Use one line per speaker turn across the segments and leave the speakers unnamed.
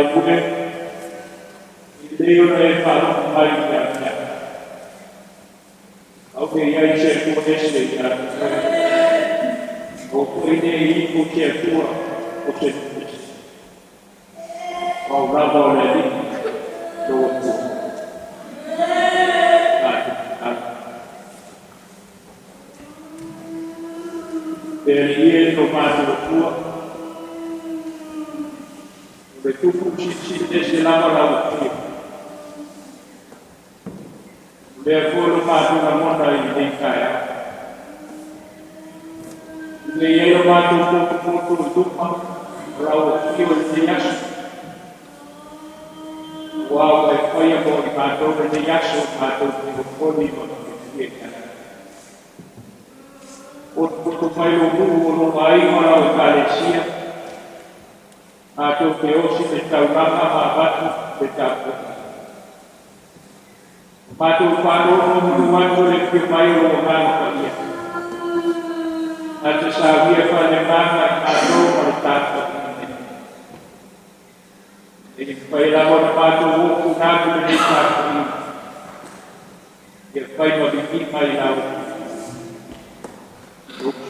pune Dio ne fa mai piacere. Ok, hai certo questo ya. O ini ibu certo o certo. O bravo lagi. Doa. Dari tomato tua. Betul kunci desse lama laut. Therefore, matu na monda ini kaya. Dia matu untuk tupa rau kiu dias. Wow, kaya mo matu dias matu koni mo dia. Untuk mayu lu mai malau kalesia. Atau keosi betau nama abatu betau. Patu menuan oleh firman Tuhan kalian. Atau saya panjang atau bertata. Ini pelawan patu buku nabi mereka ini. Dia kaya bikin malam.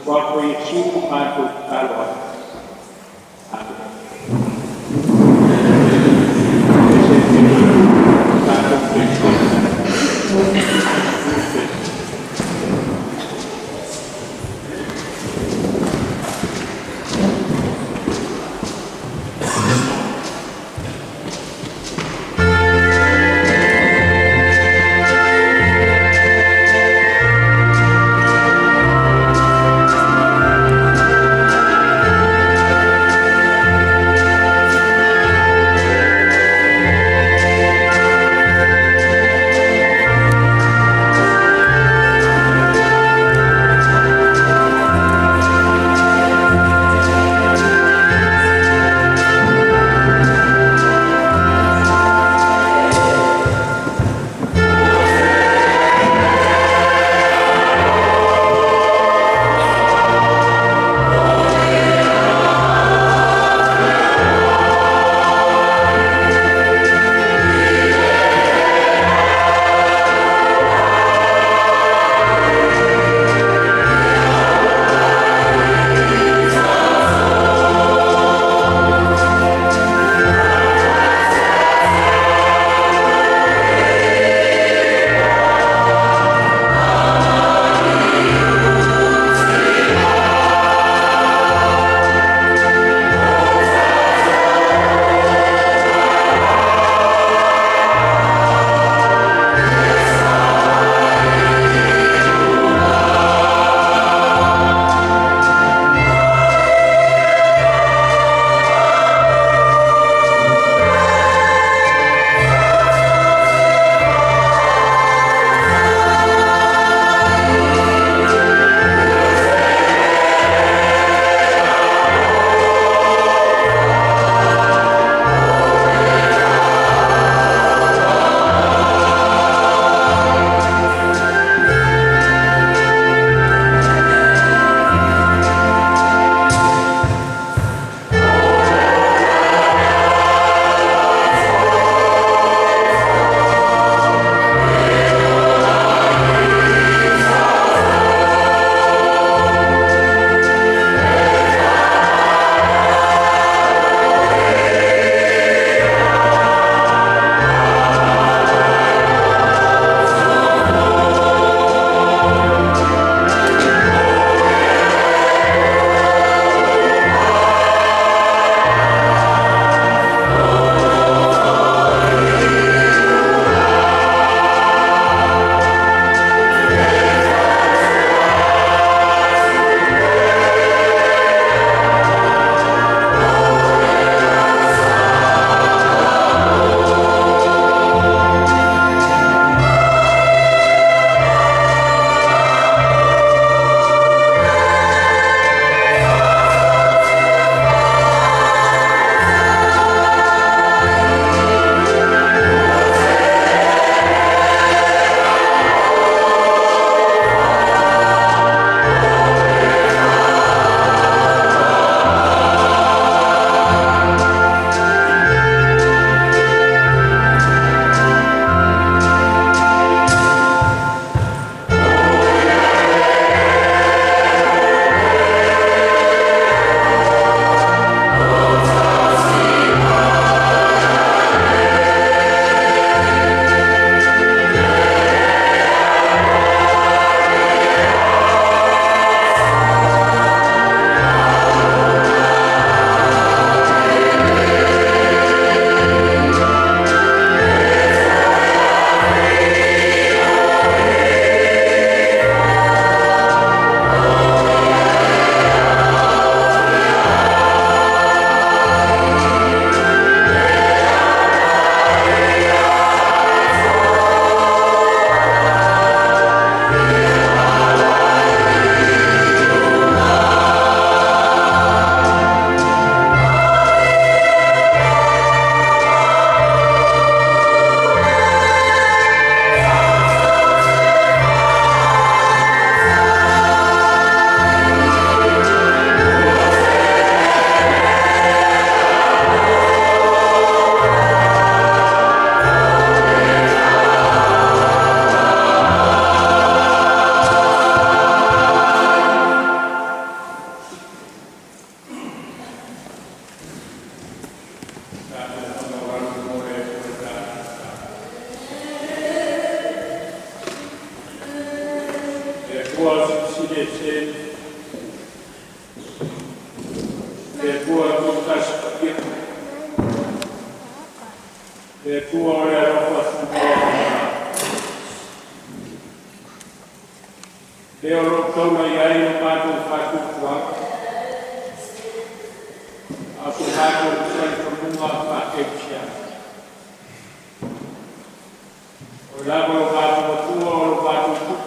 Waktu Yesus patu kalau. le tua tutas kia, le tua o le ropa sukoa, le o rotona iai o mātou whātutua, a su mātou whaitonunga whāteusia. O lava o mātou atua o lo mātou tuku,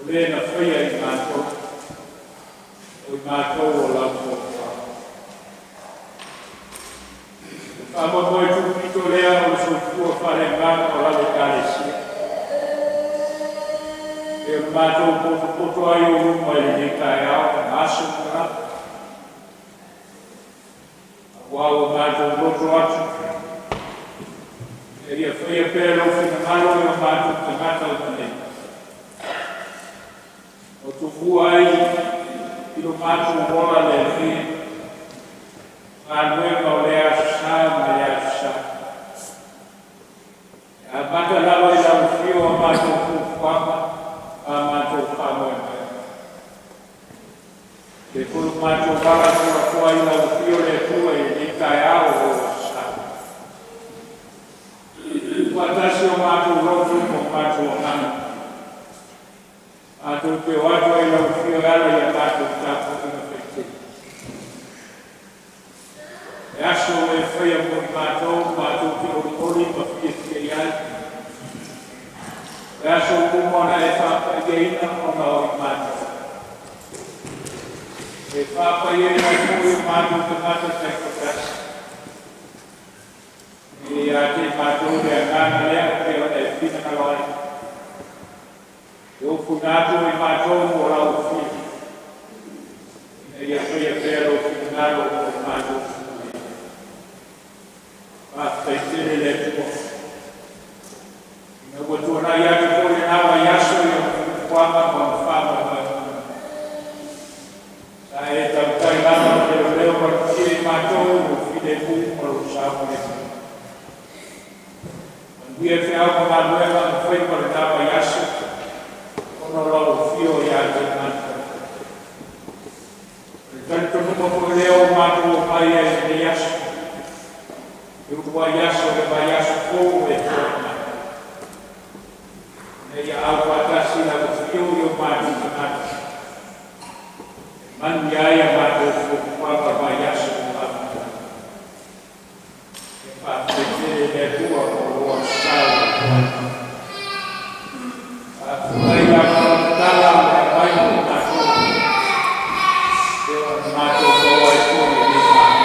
o le na whaia i mātou, o i mātou o lau o Amo moi tu pito lea o su tua fare ngana o la kalesia. E mato poto ai o uma i kai au asu ka. Wa o mato poto atu. E ia foi pero fina malo o mato te mata o tane. O tu fuai i lo mato bola le fi. Manuel o lea a bata lava i lau fio a mātou kuwhama, a mātou whamoe. Te kuru mātou wala kura kua i lau fio le kua i ni kai ao o sa. Watasi o mātou rotu mo mātou hana. Mātou te watu i lau fio ala i a mātou tapu ina pete. E aso e whaia mo i mātou te ori ma fia te iai. E aso kumona e whapageina o na o i mātou. E whapageina i mātou te mata te kotasi. E a te mātou e a ngana lea te o e whina na loai. E o punatu i mātou o lau whina. E ia whaia pero whina o mātou. Whaitere le tuko. Ina watua na ia te kore nawa yaso i o kuanga ma whama ma. Sa e tau tai lama te leo ma kire mātou o whine mu o lo sao le. Mandia te au ma manuela ma whai ma le nawa yaso. Ono lau fio i a te mātou. E tanto numo ko leo mātou o pai e le yaso. E o waiaso le waiaso kou e tōna. E ia au atasi la whio i o mātou tanata. Mani ai a mātou whukupapa waiaso o mātou. E whaapetere le tua o roa sao a tōna. Whaapurai a whaatala o le mai o mātou. E o mātou koa e tōna i mātou.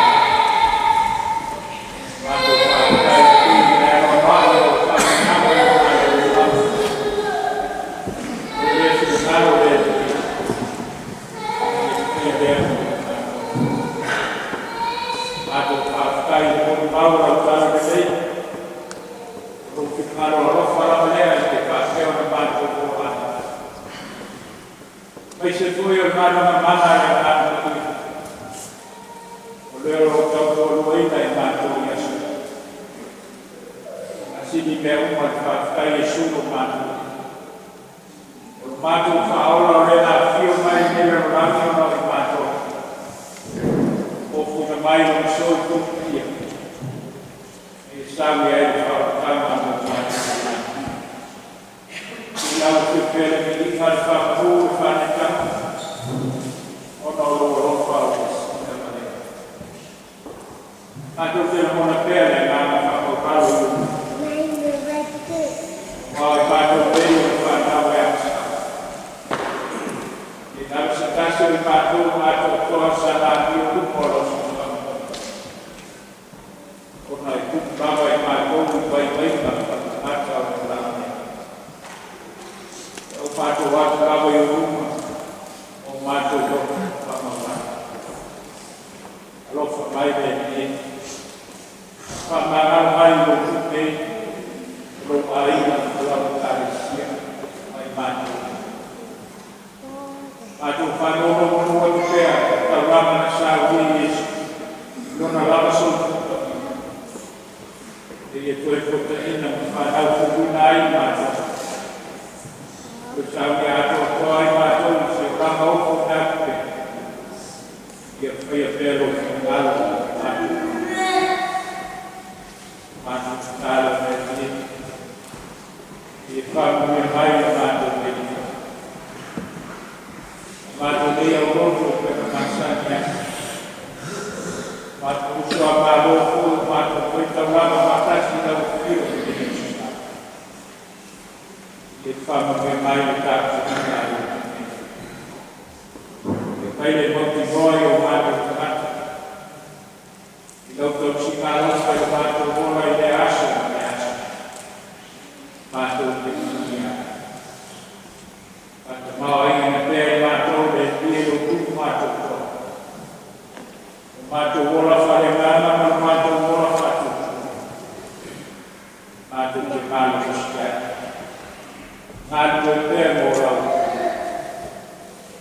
Foi pelo final, mas cara e quando me vai mato dia o outro pela maçã mato o seu amado mato foi tomado matar se dá o fio e quando me vai tá e ele motivou o mato então todos os caras vai mato bola e acha mato o mau ingin beri mato dan biru tu mato mato bola pada mana mato bola mato di malu sekian mato beri bola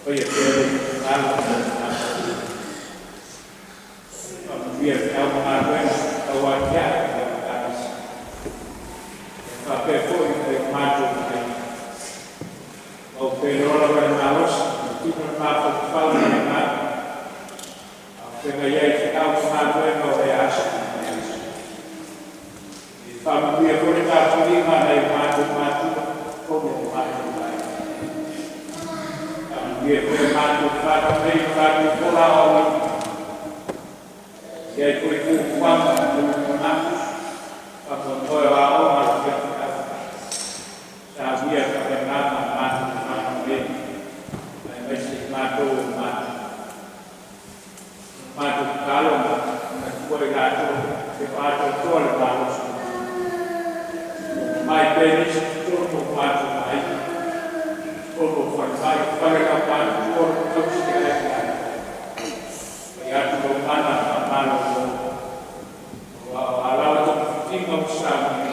oh ya beri malu biar kau mengadukan kawannya tapi pun mato pero ahora vamos a ir a falta de nada pero ya está una buena hora y para mí por esta prima de mato como mato también por mato para mí por la hora y hay por el cuando cuando voy a la hora sabía que nada mato kalau boleh gato mato tol mato mai penis todo mato mai todo formai para kapal por todos ya tu mana malo ala tu tinggal sama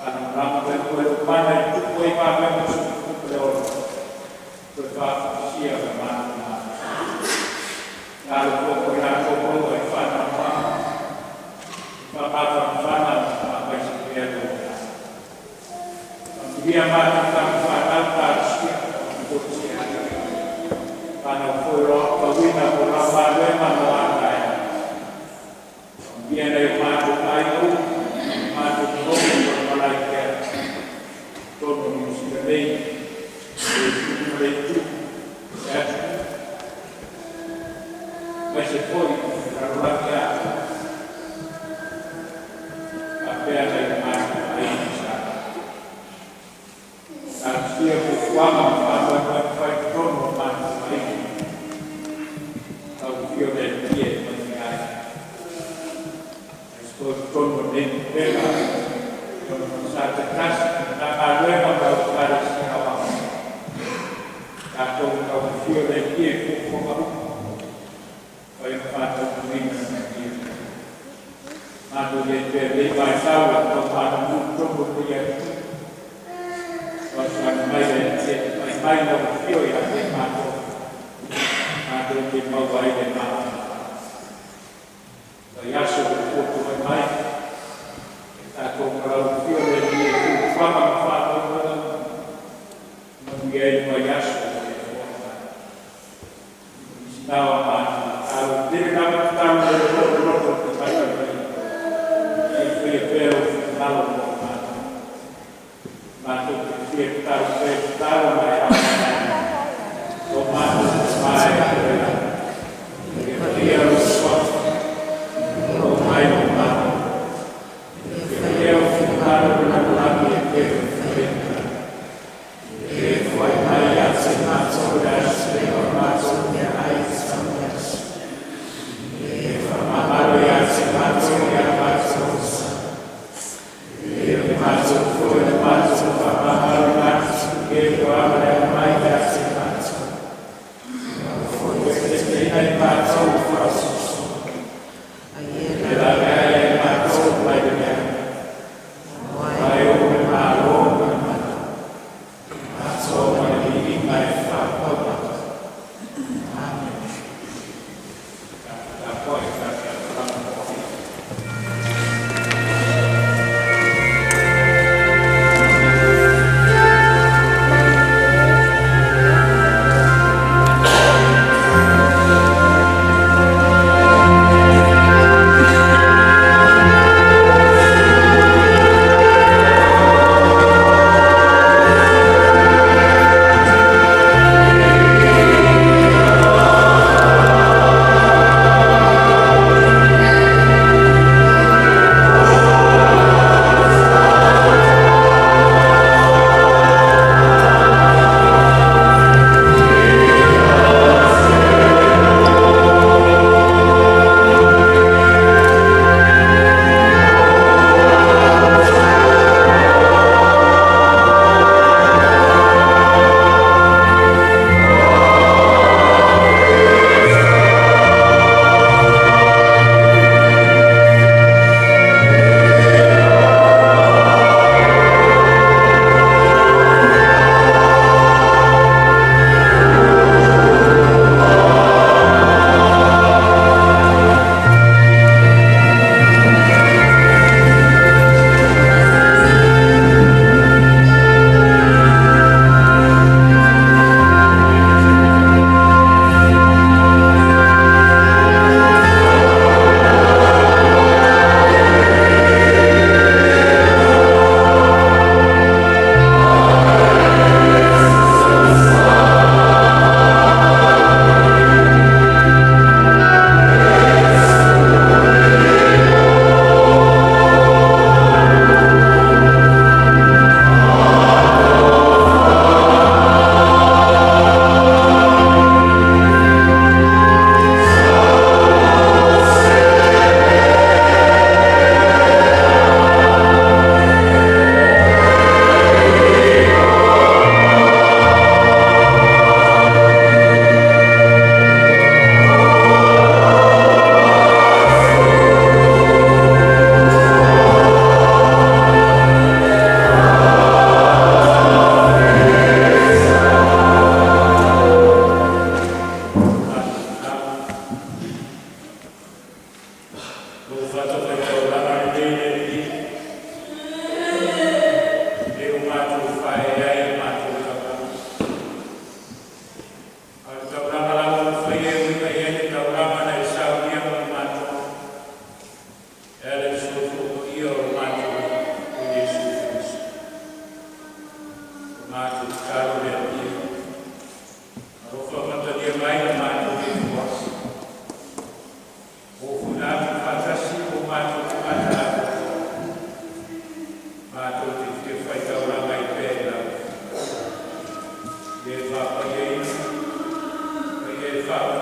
panorama berkuat mana itu koi mana masuk ke dalam berfakti siapa mana kalau kau fana fana apa dia tu dia mati fana tak untuk siapa fana follow kawina berapa mana mana dia dari mati itu mati turun malaikat turun musibah itu masih pun terlalu apa yang ada di sana. Tapi berkuasa apa faktor normal ini. Kalau dia dia mengenai faktor modern bela, saat keras tak ada yang tahu harus apa. Kalau dia dia pada pemimpin atau jadi bahasa atau pada muncul berjaya bahasa main dalam video yang dimaksud atau dimulai dengan biasa berfoto main atau kalau video yang difahamkan menjadi biasa tahu kalau dia dapat tahu dari orang kita itu pero kalau masuk kita tahu mereka tomat saya dia rusak rumah rumah dia tahu dengan lagi dia foi ayat senat saudara seorang saudara ayat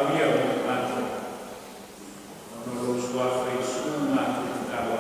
kuia mo mato. Ono lo sua feisuna tawa.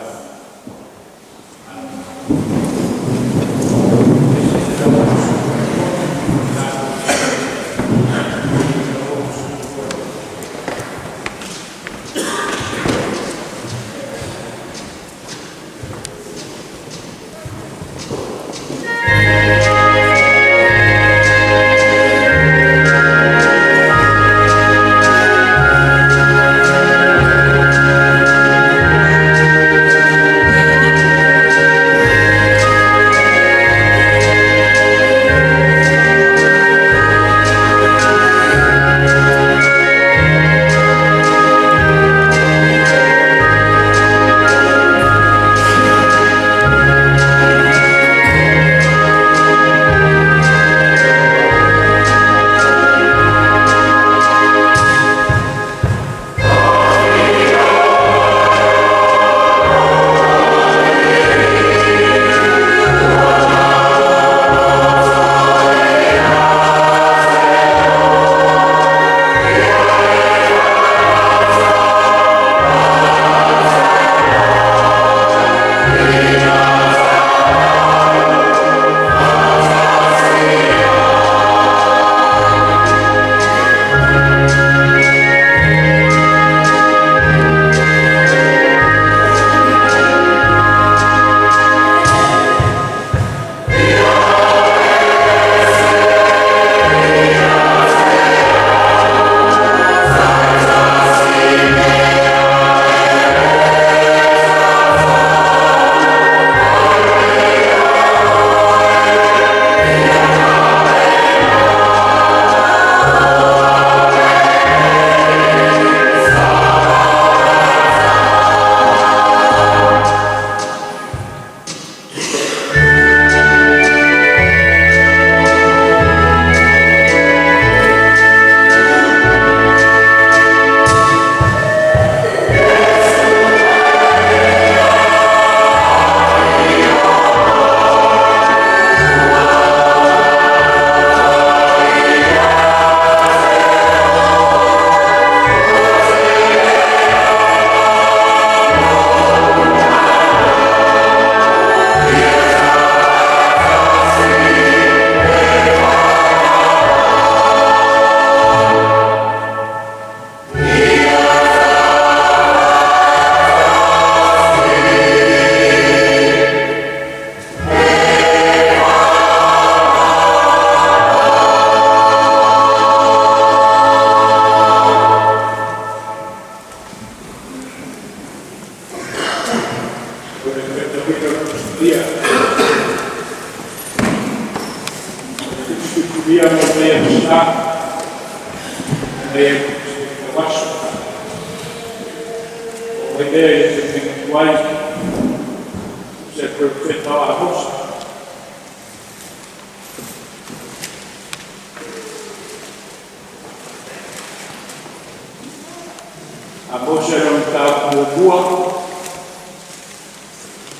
A moça era um tal boa,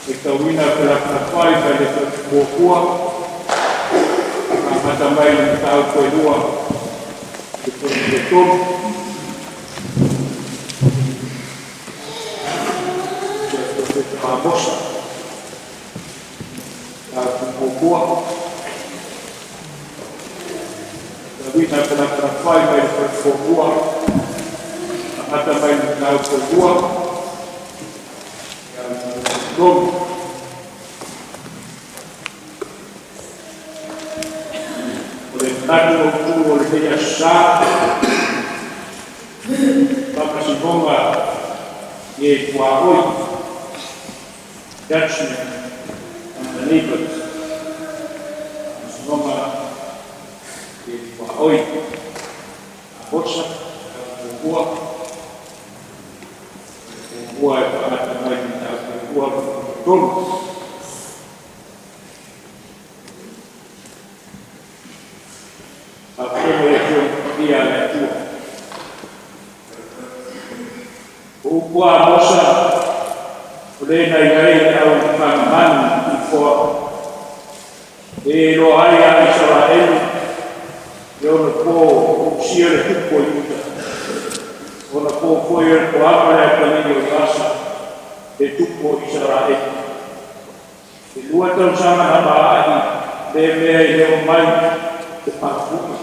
e que a wina pela pai vai de boa, a também um tal boa, depois de todo. A moça, a boa, a wina pela pai vai de boa. Ada main tahu kedua yang belum oleh tadi waktu oleh dia sah maka si bonga ye kuahoi judgment on the neighbors si bonga ye kuahoi bosa kedua buat apa lagi tak buat betul. Apa yang dia lakukan? Upah masa boleh naik tahun kaman ikut Elohaya Israel yang ko usia itu pun ona ko foi ko apare ko ni o asa e tupo i Israel e lua tau sama na baai de me e o mai te papu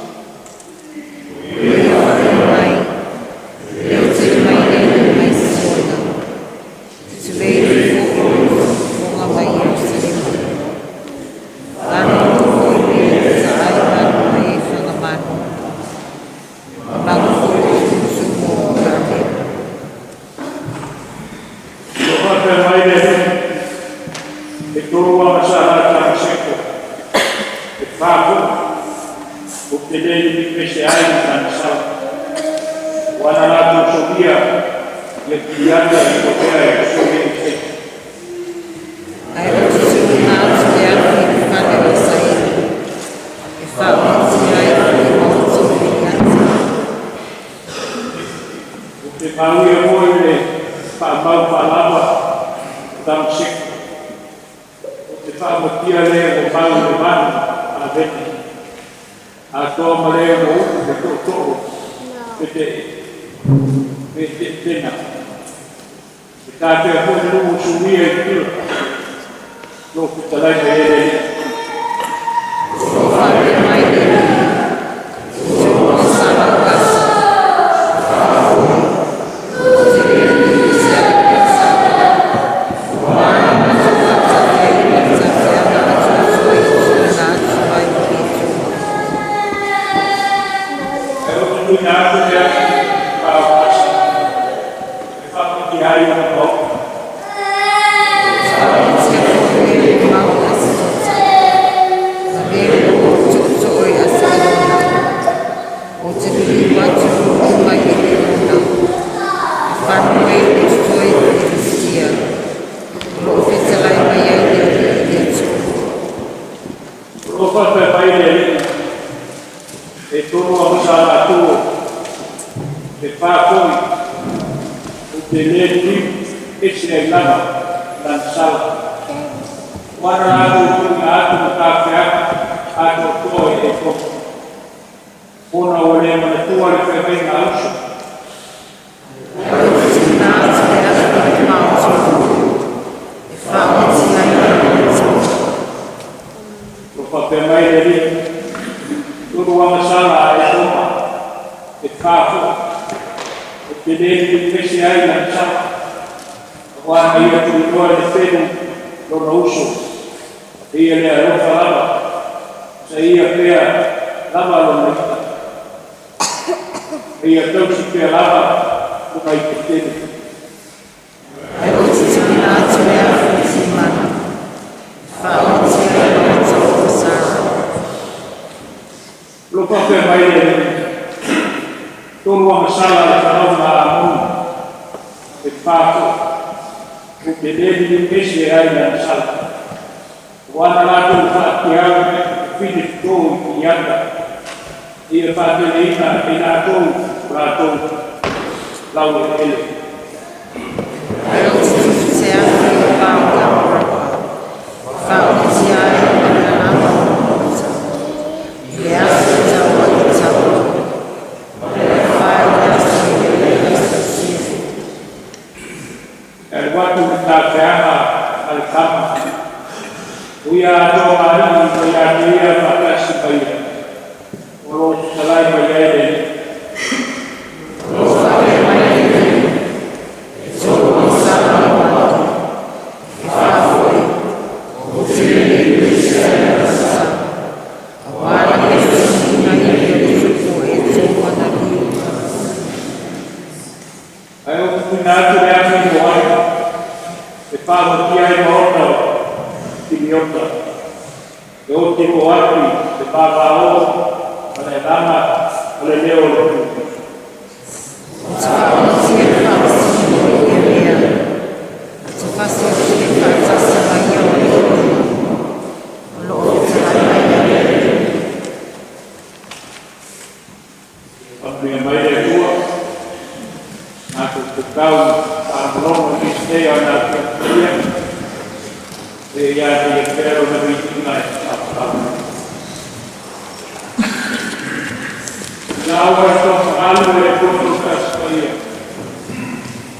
Now I come all the way to the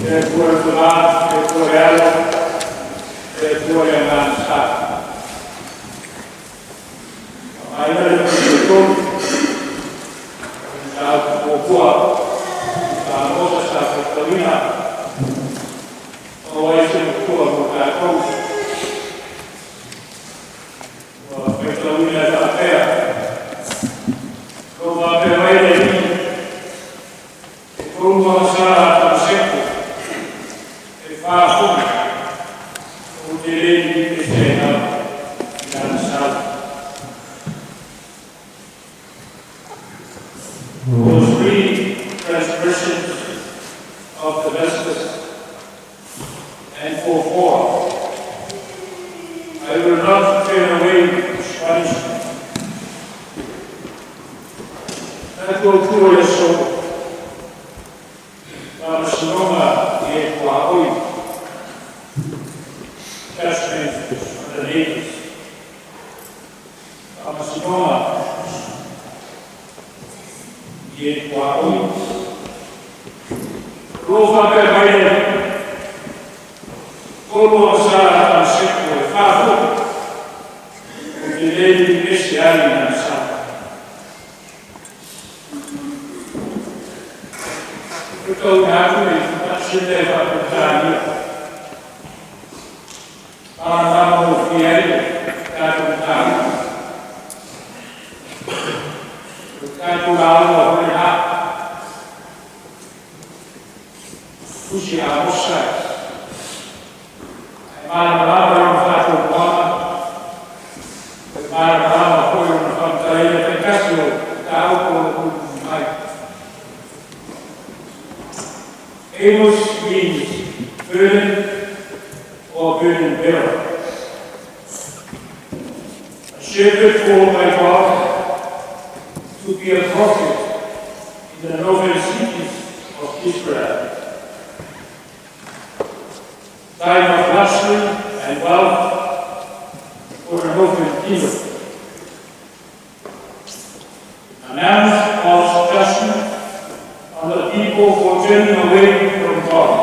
e cuore donato, e cuore alto, e cuore avanzato. Ma io le dico, al cuore, la cosa sta per terminare, o essere il cuore portato, per terminare la terra, come per vedere come sarà il secolo e fa fuori un diritto che c'era danzato. Those three transgressions of the Vestas and for four, I will not turn away his punishment. That will cure your soul. Sinoma e Huawei, judgment on the neighbors. Sinoma e Huawei. Rova per me, come sarà il secolo fatto, con i denti bestiali nel sangue. Tutto un altro scendeva a portarli, andavamo fieri da lontano, calcolavamo come là, usciamo sai, ma avevamo fatto un po', ma avevamo poi una fantasia per caso cavolo mai. Amos means burden or burden bearer. A shepherd called by God to be a prophet in the northern cities of Israel. Time of luxury and wealth for the northern kingdom. Announce God's judgment on the people for turning away from God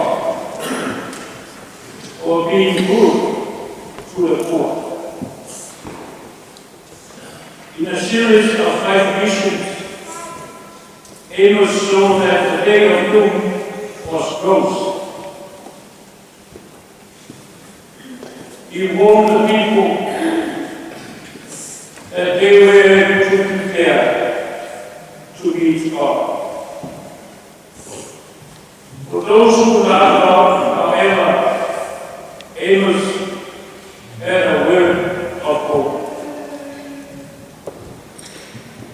or being good to the poor. In a series of 5 missions, Amos saw that the day of doom was close. He warned the people that they were to prepare to meet God. For those who love God, however, Amos had a word of hope.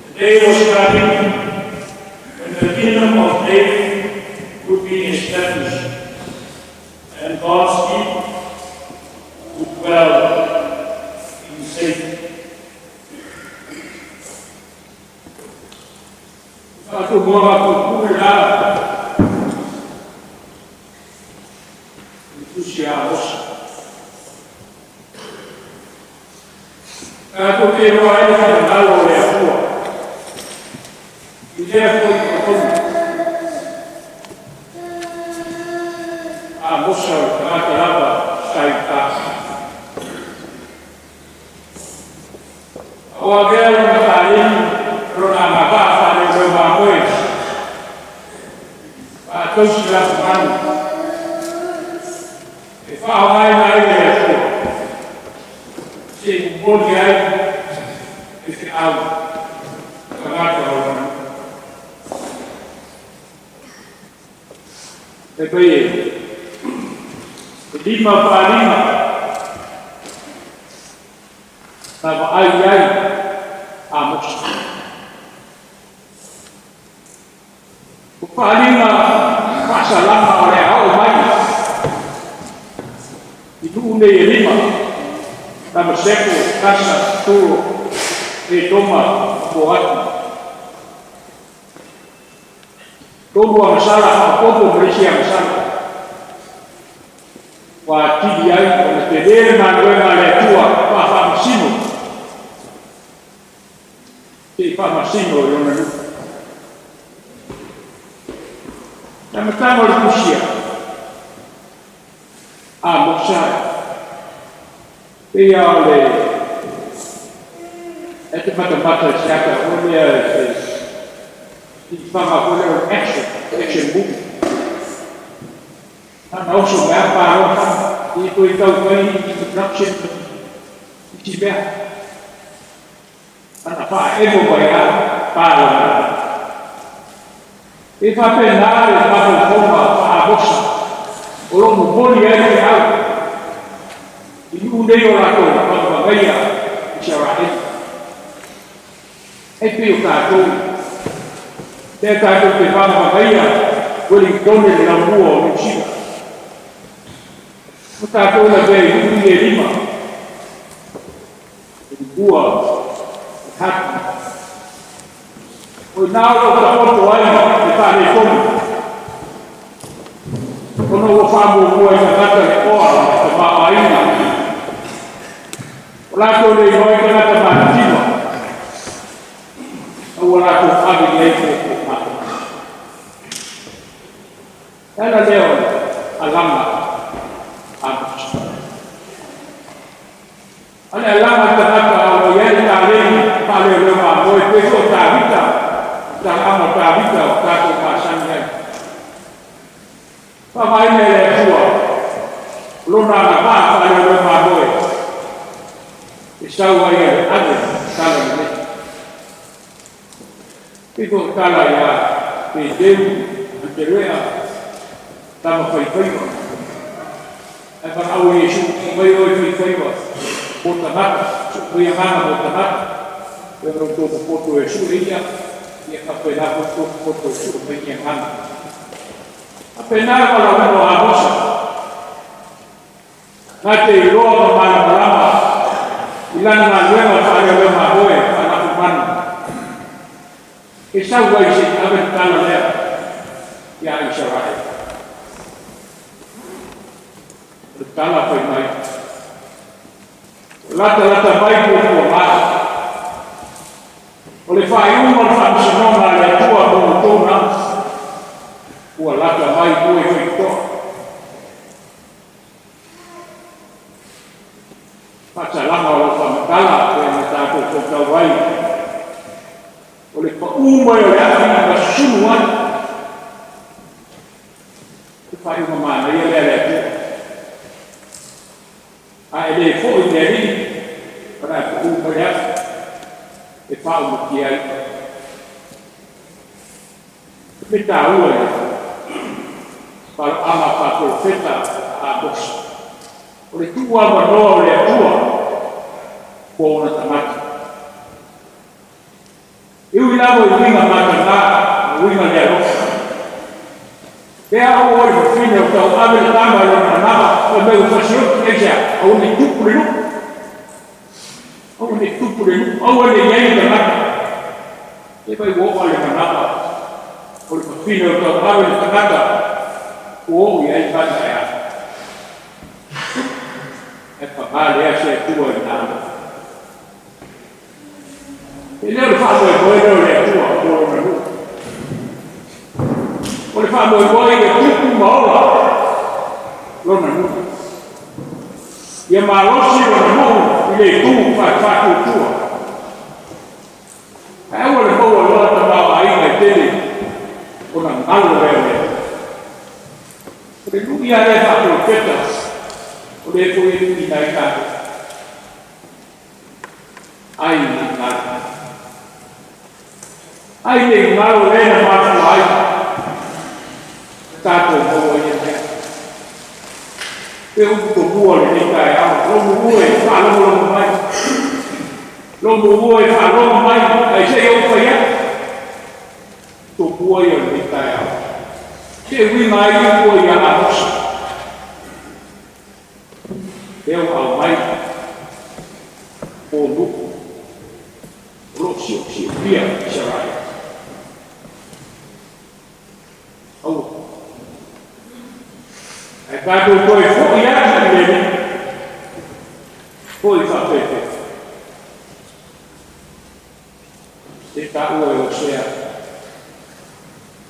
The day was coming when the kingdom of David would be established, and God's people would dwell in safety. Fatto buona cultura. Perché non hai fatto le sue. Il tempo di come a mossa la lava sta in casa. O avere una farina, non ha mai fatto le sue ma così la fanno. E fa mai le sue. Se un buon viaggio e ha chiamato e poi prima stava ai a mostrare prima passa lama oleh mai itu lima nama seku kasa tu toma buat Tomo masalah apa berisi masalah. Waktu dia berpedere manuela letua paham sino. Si paham sino yang lalu. Yang pertama usia. mosai. Ia o le e te matamata siaka o lea i whanga o lea action movie. Ana oso mea pāroa i koe tau kai i production i ti mea. Ana wha emo mai a pāroa. E whapena e whapena wha mosa. O lomo boli e te au. I unei o rato na whakawagaia i sia rae. E pio tātou. Te tātou te whakawagaia Wellington le na mua o Nusiga. O tātou na vei hui e lima. E mua e hatu. O nāo ka oto ai te tāne tonu. Kono o whamu mua i ngata le oa te māwaina. O lātou le hoi ka ngata mātima. O lātou whavi nei te mātou. Tēnā leo a lama a mutu. Ane a lama te nata o ieri tā rei pāleo leo mā moe peso tā vita. Tā ama tā vita o tātou māsani ai. Whamaine le hua. Lona na pā pāleo leo mā moe. E sau ai e ane tāla ni. Piko tāla ia te deu i te rea. Tama whaiwhaiwa. E whanau e Iesu, mai oi whaiwhaiwa. Mo tamata, mai a mana mo tamata. E rau tōku poto e Iesu ria. I e whawhena tōku poto e Iesu mai a mana. A pēnā wala wano a mosa. Nā te iroa ma mana marama. I lana ngā nuenga whaare o ma hoe, whanaku mana. E sau wai se awe tāna lea. Ia i sarai. Tala foi mai. Lata mai por mais. O le fai uma funziona le tua monotona. O lata mai foi feito. Faccia la mano con tala che è stato con vai. O le fa uma e la sua. Fai una mano e le ele foi nele para o projeto e falo que é feita hoje para a profeta a bolsa o tua mano é tua com a tamata eu lá vou vir a matar o irmão de Rosa é a hora do filho que eu abre a tama na nava o meu fashion que já o nem tu por ele o nem tu por ele o nem ele da nada e vai o olha na nava o filho que eu abre a nada o e aí vai é para ali é tua nada ele não faz o boi é tua o o le wha moe moe e tuku maola. Lona nuna. Ia marosi lona mou i le tū whatu tua. E ua le mou a loa ta mawa inga i tele o na ngalo reo lea. O le nui a le whatu peta o le koe nui nai kāre. Ai ni ngalo. Ai ni ngalo le na matu ai. Tātou mō i e e uko mua le ni kai au. Lomu mua e whalomu mai. Lomu mua e whalomu mai. Ai se au whaia. Tō mua i o ni kai au. Te winga i mua i ana hosa. Te au mai. O nuku. Rosi o si pia i sarai. Au. E tātou koe fōi ata i lene, fōi whapete. Te tā ua e o sea.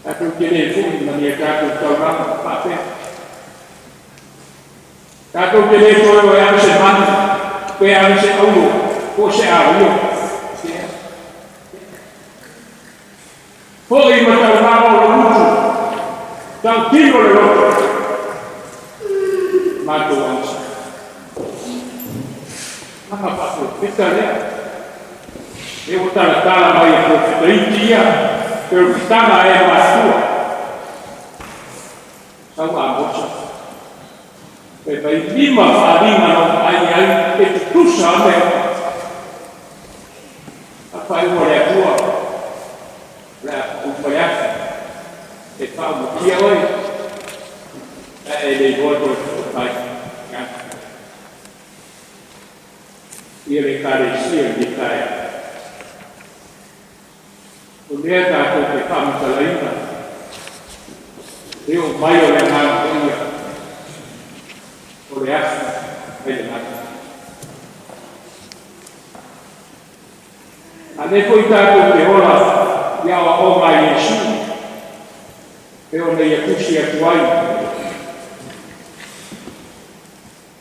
Tātou kene fōi mani e tātou tauranga whapete. Tato kele to yang seman, pe yang se aulo, ko se aulo. Foi mata mama lo mutu, tau tiro le lo. Mato ansa. Maka pato, kita le. E o tala mai ko taitia, pero kitana e matua. Sau ambosa. Perché il primo arrivano ai tu sai a fare una tua un pagliaccio e fa un bicchiere e dei volti fai le carestie di caia non è dato che fa una salita io un paio di anni oleh aku, bagaimana? Ane pun tak tu orang yang orang Yesus, orang yang kusia tuai,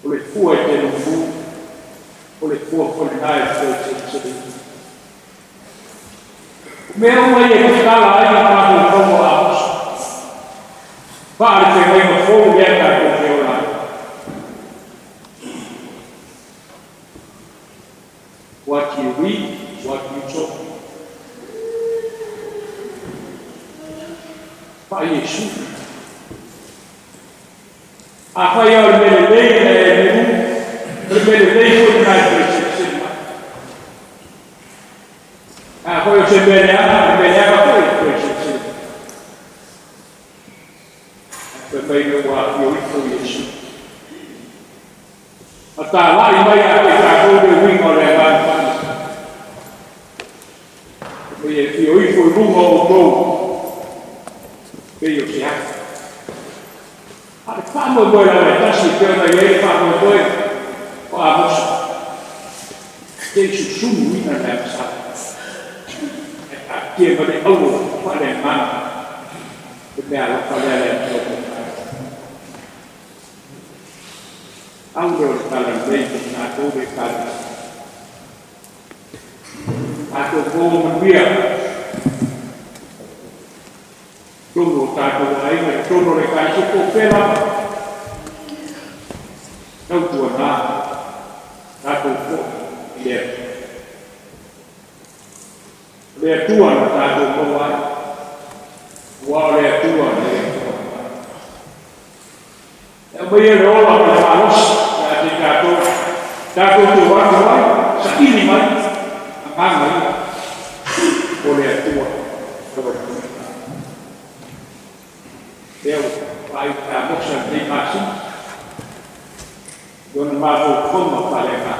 oleh kuat terumbu, oleh kuat penai tersedih. Memang yang kita lain pada kamu harus, pada mereka kau yang tak kau orang. What you read, what you talk. Pak Yesus. Apa yang berbeda pun naik bersama. Apa yang berbeda apa itu bersama. Berbeda waktu itu Yesus. Atau lain banyak kita boleh oleh bangsa. Io fui lungo o poco, che io sia. Fanno voi la verità, si chiama ieri, fanno voi, vamos, che ci sono in terza. Chiama di oro, quale mano, che bello, qual è la Auro talambente, nato dove parla. Atau bom dia, tunggu tahu lain, tunggu mereka cukup pela, tahu tuan lah, tahu pun dia tuan tahu kawan, wala tuan dia. Yang bayar orang harus jadi tahu tuan kawan, sekini mana. Amai oleh tua Deus vai a moça de máximo dona Marco como falega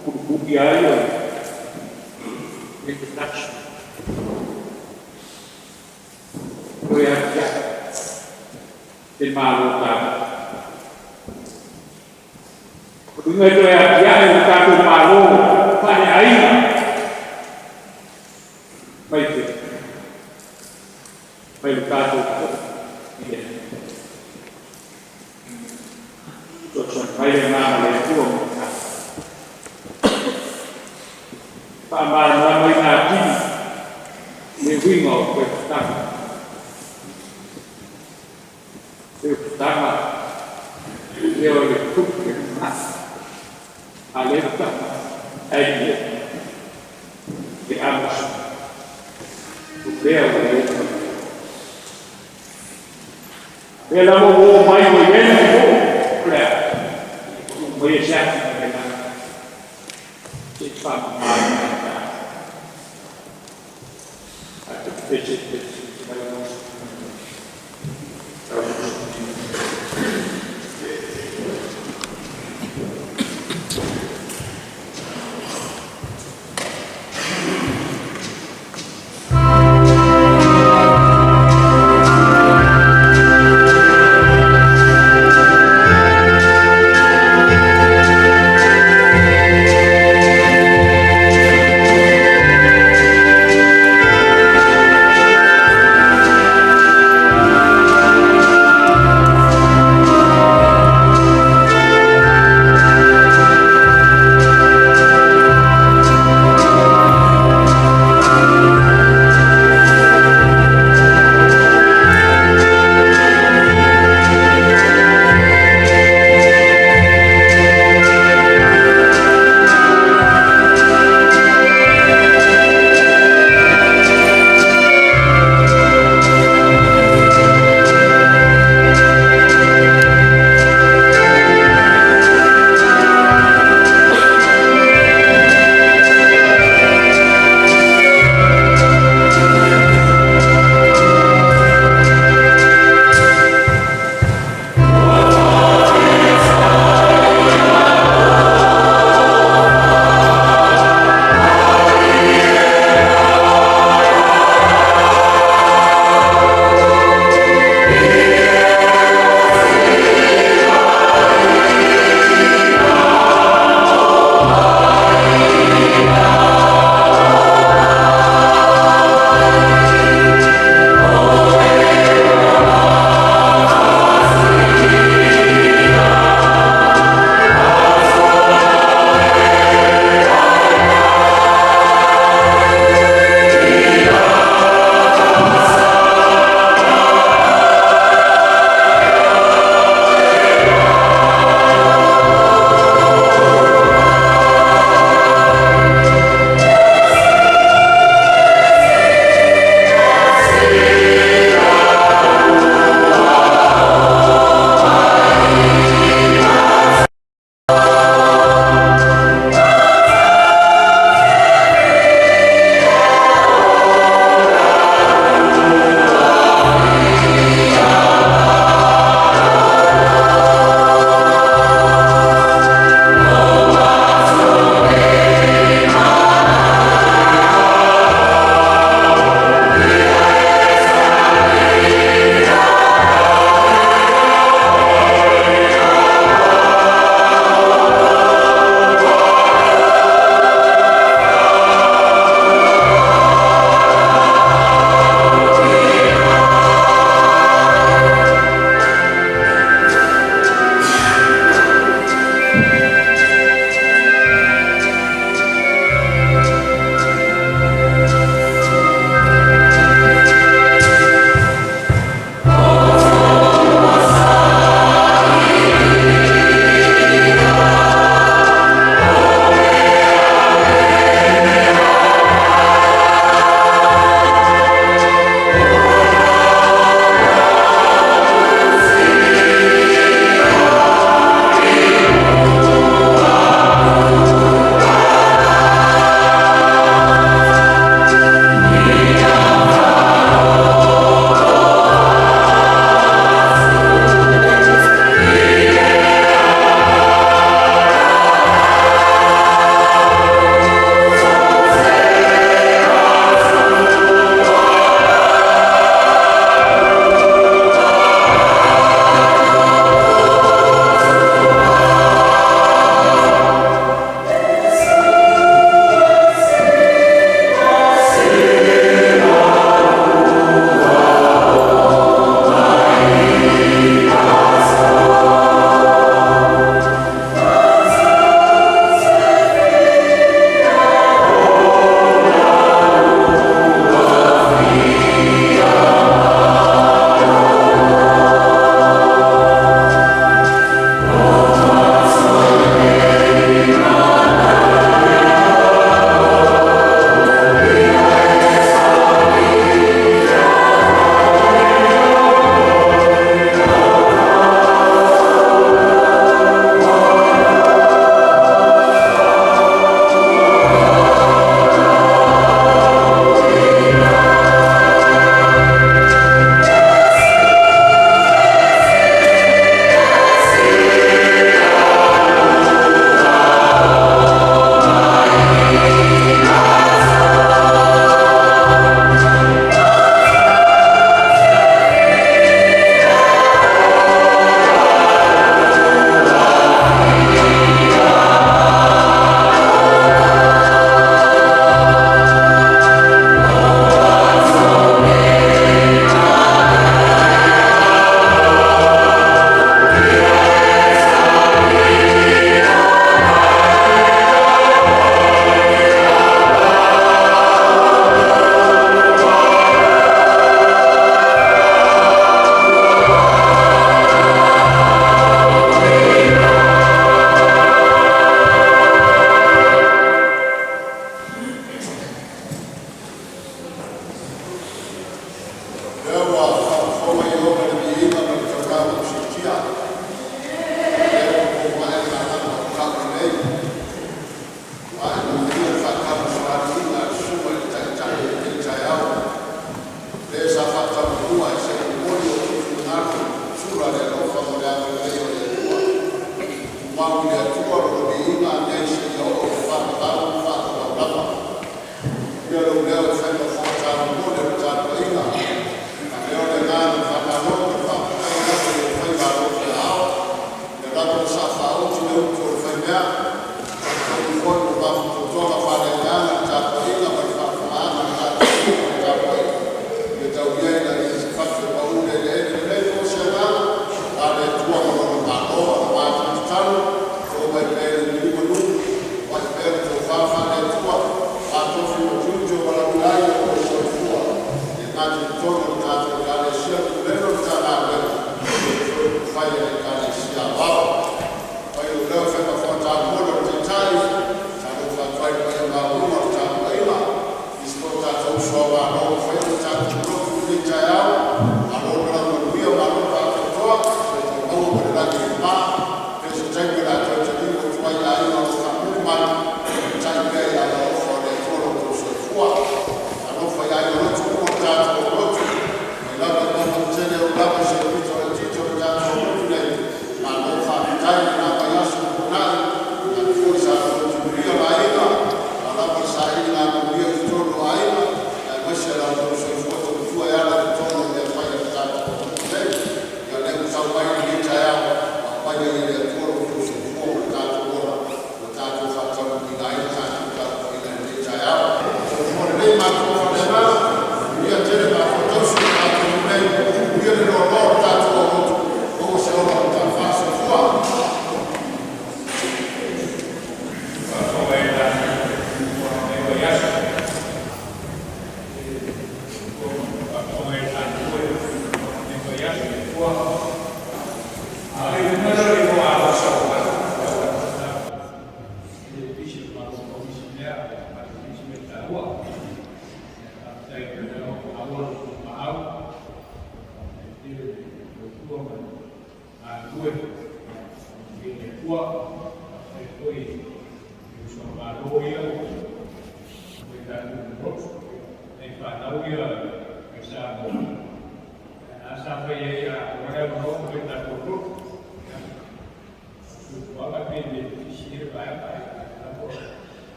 o diário de taxa foi a de malo tá Dengan itu yang satu malu pada air, baik, baik satu, iya. Terus baik mana itu, tambah ramai nabi, lebih mau pertama, dia oleh kubur alerta aja di atas beliau beliau mau main itu beliau biasa dengan sifat main atau fisik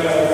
Gracias.